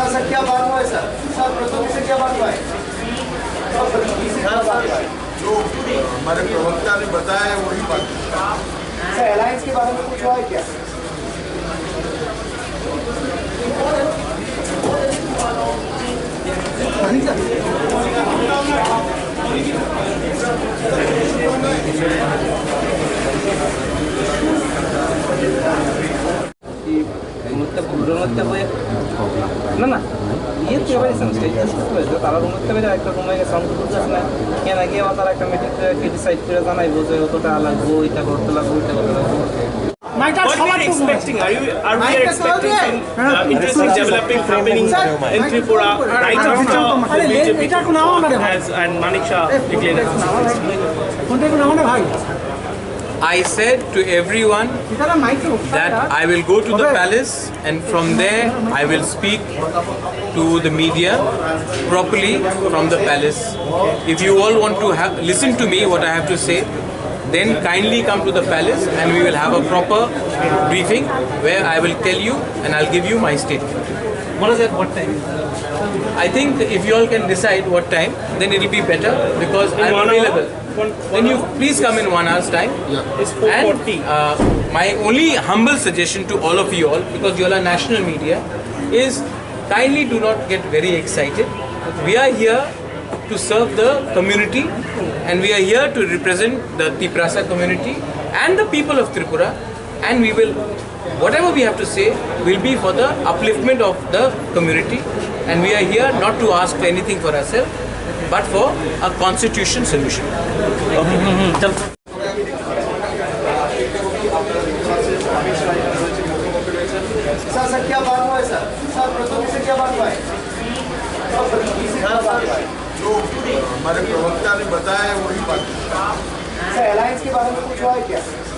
Sir क्या बात हुआ है सर प्रथम से क्या बात हुआ है जो हमारे प्रवक्ता ने बताया है वही बात सर अलायंस के बारे में कुछ हुआ है क्या না না ইয়ে তো এবারে সামস্টেজ আছে তারা রুমের থেকে একটা রুমে সাউন্ড করতেছ না কেন আগে তারা একটা মিটিং করে ডিসাইড করে জানাইবো যে কতটা লাগবে এটা করতে লাগবে এটা করতে লাগবে What are you expecting? Are we expecting some interesting developing happening in Tripura right after the BJP and Manik Shah declared? I said to everyone that I will go to the palace and from there I will speak to the media properly from the palace. If you all want to listen to me what I have to say, then kindly come to the palace and we will have a proper briefing where I will tell you and I'll give you my statement. What is at what time? I think if you all can decide what time, then it will be better because I'm available. Then you please come in 1 hour's time. Yeah. It's 4:40. And my only humble suggestion to all of you all, because you all are national media, is kindly do not get very excited. We are here to serve the community and we are here to represent the Tripura community and the people of Tripura, and we will, whatever we have to say will be for the upliftment of the community, and we are here not to ask for anything for ourselves but for a constitution solution. Sir क्या बात हुआ है sir प्रथम से क्या बात हुआ है जो हमारे प्रवक्ता ने बताया है वही बात सर अलायंस के बारे में कुछ हुआ है क्या है